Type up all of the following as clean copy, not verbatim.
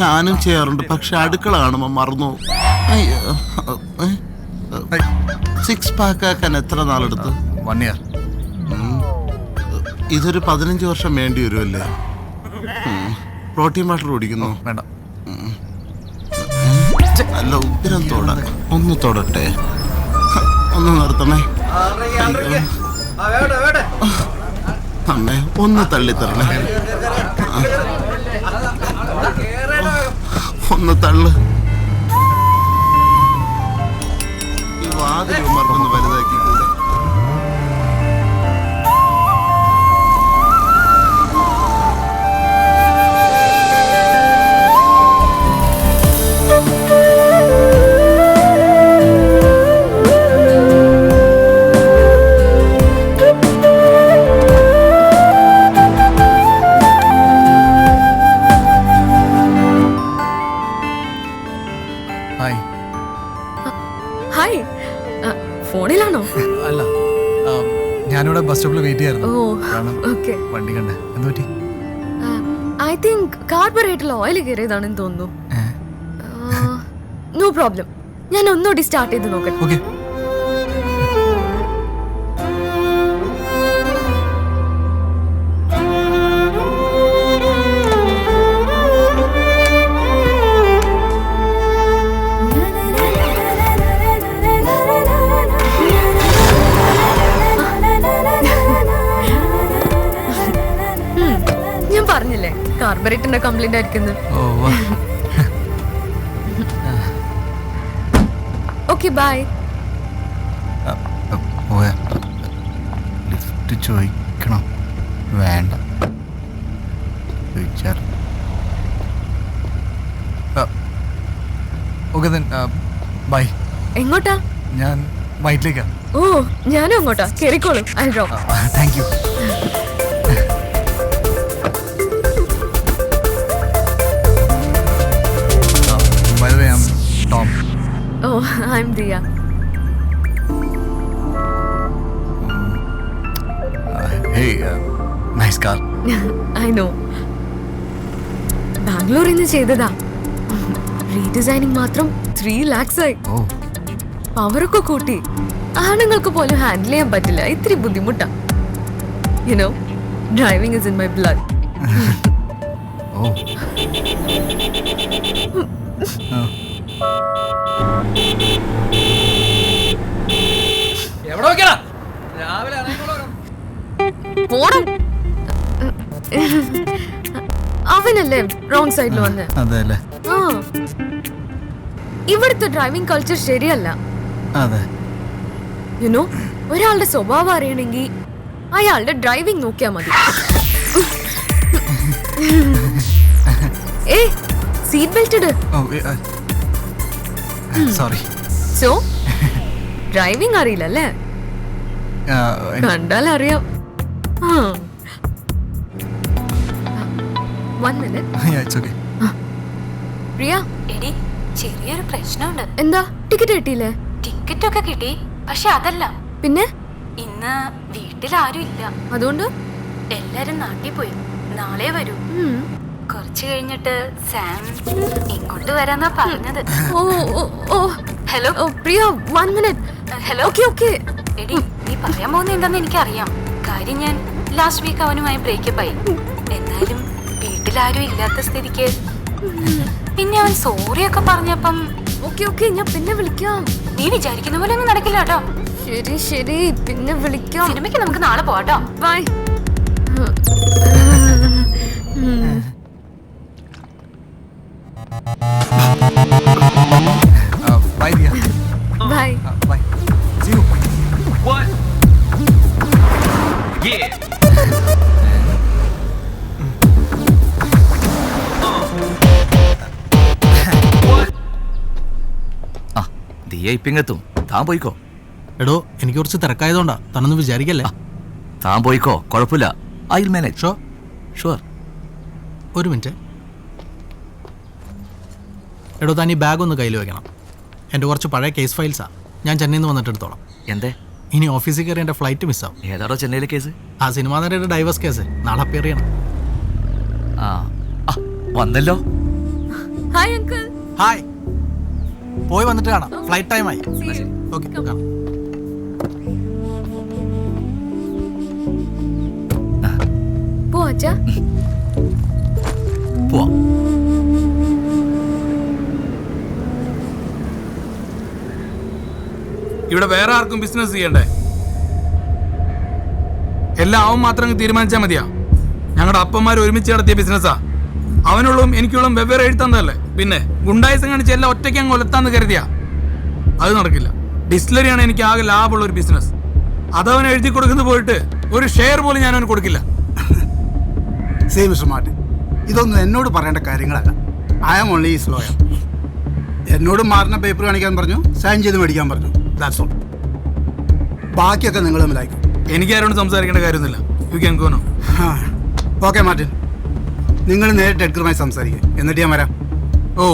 ഞാനും ചെയ്യാറുണ്ട്, പക്ഷെ അടുക്കള കാണുമ്പോ മറന്നു. സിക്സ് പാക്ക് ആക്കാൻ എത്ര നാളെടുത്ത്? 1 year. ഇതൊരു 15 വർഷം വേണ്ടി വരുമല്ലേ? പ്രോട്ടീൻ വാട്ടർ കുടിക്കുന്നു? വേണ്ട. അല്ല, ഉഗ്രം തൊട. ഒന്ന് തൊടട്ടെ, ഒന്ന് നിർത്തണേ. അമ്മേ, ഒന്ന് തള്ളിത്തരണേ. ഒന്ന് തള്ളു. ഈ വാതിൽ മറന്ന് വലുതാക്കി കൂടെ. ഹായ്, ഫോണിലാണോ? അല്ല, ഞാനിവിടെ ബസ് സ്റ്റോപ്പിൽ വെയിറ്റ് ചെയ്യായിരുന്നു. ഓക്കെ. വണ്ടി കണ്ടേ? എന്ത് പറ്റി? ഐ തിങ്ക് കാർബറേറ്ററിൽ ഓയിൽ കയറിയതാണെന്ന് തോന്നുന്നു. നോ പ്രോബ്ലം, ഞാൻ ഒന്നുകൂടി സ്റ്റാർട്ട് ചെയ്ത് നോക്കട്ടെ. ഓക്കെ. ഞാൻ പറഞ്ഞില്ലേ കാർബറേറ്ററിന്റെ കംപ്ലൈന്റ് ആയിരിക്കുന്നു. Okay, bye. ലിഫ്റ്റ് ചോദിക്കണം? വേണ്ട. Okay, bye. എങ്ങോട്ടാ? ഞാൻ വൈറ്റിലേക്കാ. ഓ, ഞാനും അങ്ങോട്ടാ. കേറിക്കോളൂ. I drop. Thank you. By the way, I'm Tom. Oh, I'm Dia. Hey, nice car. I know. ബാംഗ്ലൂരിൽ നിന്ന് ചെയ്തതാ. റീഡിസൈനിങ് മാത്രം 3 lakhs ആയി. Oh. പവറൊക്കെ കൂട്ടി. ആണുങ്ങൾക്ക് പോലും ഹാൻഡിൽ ചെയ്യാൻ പറ്റില്ല, ഇത്തിരി ബുദ്ധിമുട്ടാ. You know, driving is in my blood. Oh. പോണം. അവനല്ലേ റോങ് സൈഡിൽ വന്ന്. അതെല്ലേ? ആ, ഇവിടുത്തെ ഡ്രൈവിംഗ് കൾച്ചർ ശരിയല്ല. അതെ. യുനോ, ഒരാളുടെ സ്വഭാവം അറിയണമെങ്കിൽ അയാളുടെ ഡ്രൈവിംഗ് നോക്കിയാ മതി. ഏയ്, സീറ്റ് ബെൽറ്റ് ഇട്. സോറി. സോ ഡ്രൈവിംഗ് അറിയില്ലല്ലേ? കണ്ടാൽ അറിയാം. പ്രിയ, എടി, ചെറിയൊരു പ്രശ്നമുണ്ട്. എന്താ? ടിക്കറ്റ് കിട്ടിയില്ലേ? ടിക്കറ്റ് ഒക്കെ കിട്ടി, പക്ഷെ അതല്ല. പിന്നെ ഇന്ന് വീട്ടിൽ ആരും ഇല്ല. അതുകൊണ്ട് എല്ലാരും നാട്ടിൽ പോയി. നാളെ വരൂ. കുറച്ച് കഴിഞ്ഞിട്ട് സാം ഇങ്ങോട്ട് വരാന്നാ പറഞ്ഞത്. ഓ ഓ ഓ, ഹലോ. ഓ പ്രിയ, 1 minute. ഹലോ. Okay okay. എടി, നീ പറയാൻ പോകുന്ന എന്താന്ന് എനിക്കറിയാം. കാര്യം ഞാൻ ലാസ്റ്റ് വീക്ക് അവനുമായി ബ്രേക്കപ്പ് ആയി. എന്നാലും വീട്ടിലാരും ഇല്ലാത്ത സ്ഥിതിക്ക് പിന്നെ അവൻ സോറി ഒക്കെ പറഞ്ഞപ്പം ഓക്കെ ഓക്കെ, ഞാൻ പിന്നെ വിളിക്കാം. നീ വിചാരിക്കുന്ന പോലെ ഒന്നും നടക്കില്ല കേട്ടോ. ശരി ശരി, പിന്നെ വിളിക്കാം. സിനിമയ്ക്ക് നമുക്ക് നാളെ പോവാട്ടോ. Bye. Bye, Dia. Bye. Bye. See you. What? Yeah. What? Dia ഇപ്പിങ്ങെത്തും. താൻ പോയിക്കോ. എടോ, എനിക്ക് കുറച്ച് തിരക്കായതുകൊണ്ടാ, താനൊന്നും വിചാരിക്കല്ലേ. താൻ പോയിക്കോ, കുഴപ്പമില്ല. I will manage. ഷുവർ. ഒരു മിനിറ്റ്. എടോ, താൻ ഈ ബാഗ് ഒന്ന് കയ്യിൽ വെക്കണം. എൻ്റെ കുറച്ച് പഴയ കേസ് ഫയൽസാ. ഞാൻ ചെന്നൈയിൽ നിന്ന് വന്നിട്ട് എടുത്തോളാം. എന്തേ? ഇനി ഓഫീസിൽ കയറി എൻ്റെ ഫ്ലൈറ്റ് മിസ്സാവും. ഏതാണോ ചെന്നൈയിലെ കേസ്? ആ സിനിമാ നടയുടെ ഡൈവേഴ്സ് കേസ്. നാളെ അപ്പിയർ ചെയ്യണം. ആ, വന്നല്ലോ. Hi uncle. ഹായ്. പോയി വന്നിട്ട് കാണാം. ഫ്ലൈറ്റ് ടൈം ആയി. ഓക്കെ, കാണാം. പോ അച്ഛാ. പോവാം. ഇവിടെ വേറെ ആർക്കും ബിസിനസ് ചെയ്യണ്ടേ? എല്ലാം അവൻ മാത്രം തീരുമാനിച്ചാൽ മതിയാ? ഞങ്ങളുടെ അപ്പന്മാർ ഒരുമിച്ച് നടത്തിയ ബിസിനസ്സാ. അവനുള്ളതും എനിക്കുള്ളതും വെവ്വേറെ എഴുത്തന്നല്ലേ. പിന്നെ ഗുണ്ടായുസം കാണിച്ച് എല്ലാം ഒറ്റയ്ക്ക് അങ്ങ് ഒലത്താന്ന് കരുതിയാ അത് നടക്കില്ല. ഡിസ്റ്റിലറിയാണ് എനിക്ക് ആകെ ലാഭമുള്ള ഒരു ബിസിനസ്. അതവൻ എഴുതി കൊടുക്കുന്നത് പോയിട്ട് ഒരു ഷെയർ പോലും ഞാൻ അവന് കൊടുക്കില്ല. സേ മിസ്റ്റർ മാർട്ടിൻ, ഇതൊന്നും എന്നോട് പറയേണ്ട കാര്യങ്ങളല്ല. I am only his lawyer. എന്നോട് മാറിന പേപ്പർ കാണിക്കാൻ പറഞ്ഞു, സൈൻ ചെയ്ത് മേടിക്കാൻ പറഞ്ഞു. That's all. ബാക്കിയൊക്കെ നിങ്ങൾ തമ്മിലായിരിക്കും. എനിക്ക് ആരോടും സംസാരിക്കേണ്ട കാര്യമൊന്നുമില്ല. You can go now. Okay Martin, നിങ്ങൾ നേരിട്ട് എഡ്ഗറുമായി സംസാരിക്കുക, എന്നിട്ട് ഞാൻ വരാം. ഓ,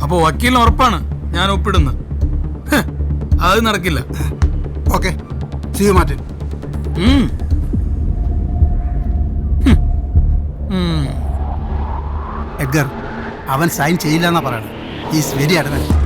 അപ്പോൾ വക്കീലിന് ഉറപ്പാണ് ഞാൻ ഒപ്പിടുന്നത്? അത് നടക്കില്ല. Okay, see you Martin. Edgar, അവൻ സൈൻ ചെയ്യില്ല എന്നാ പറയണത്. Is very advance.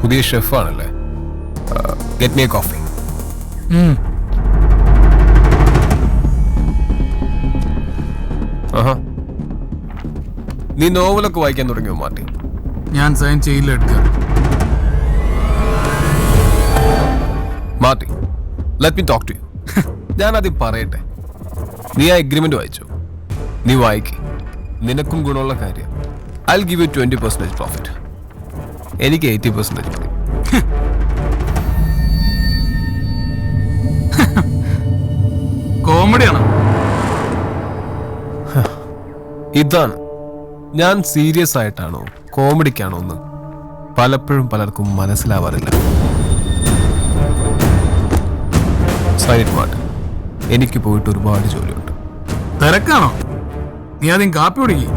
പുതിയ ഷെഫാണല്ലേ? Get me a coffee. നീ നോവലൊക്കെ വായിക്കാൻ തുടങ്ങിയോ മാർട്ടി? ഞാൻ സൈൻ ചെയ്യില്ല Edgar. Marty, let me talk to you. ഞാനത് പറയട്ടെ. നീ ആ എഗ്രിമെന്റ് വായിച്ചു? നീ വായിക്ക്, നിനക്കും ഗുണമുള്ള കാര്യം. I will give you 20% profit. എനിക്ക് 80% മതി. കോമഡിയാണോ? ഇതാണ് ഞാൻ സീരിയസ് ആയിട്ടാണോ കോമഡിക്കാണോ എന്ന് പലപ്പോഴും പലർക്കും മനസ്സിലാവാറില്ല. സൈനിക് മാർട്ടിൻ, എനിക്ക് പോയിട്ട് ഒരുപാട് ജോലിയുണ്ട്. തിരക്കാണോ? നീ ആദ്യം കാപ്പി കുടിക്ക്.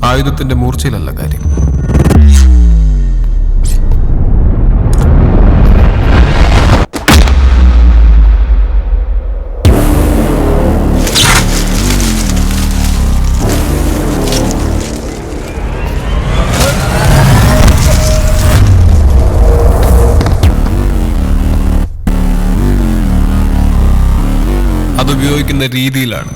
ആയുധത്തിന്റെ മൂർച്ചയിലല്ല കാര്യം. അതുപയോഗിക്കുന്ന രീതിയിലാണ്.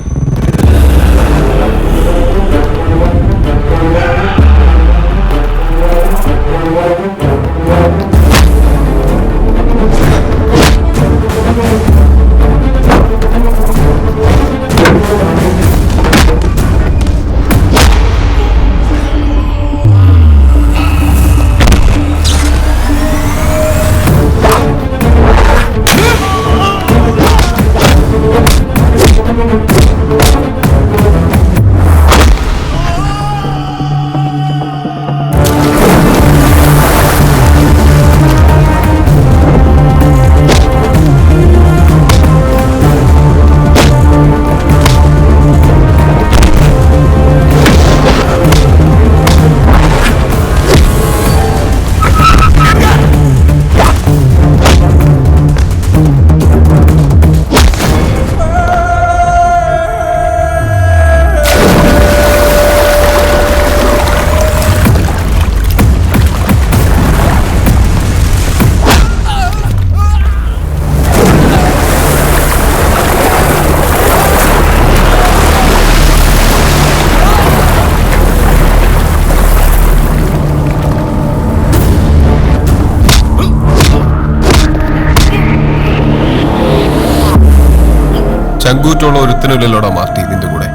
ചങ്കൂറ്റുള്ള ഒരുത്തിനുള്ളിലോടാ മാർട്ടി ഇതിന്റെ കൂടെ.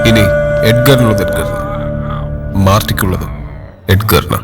ഇനി എഡ്ഗറിനുള്ളത് എഡ്ഗറിന്, മാർട്ടിക്കുള്ളത് എഡ്ഗറിന്.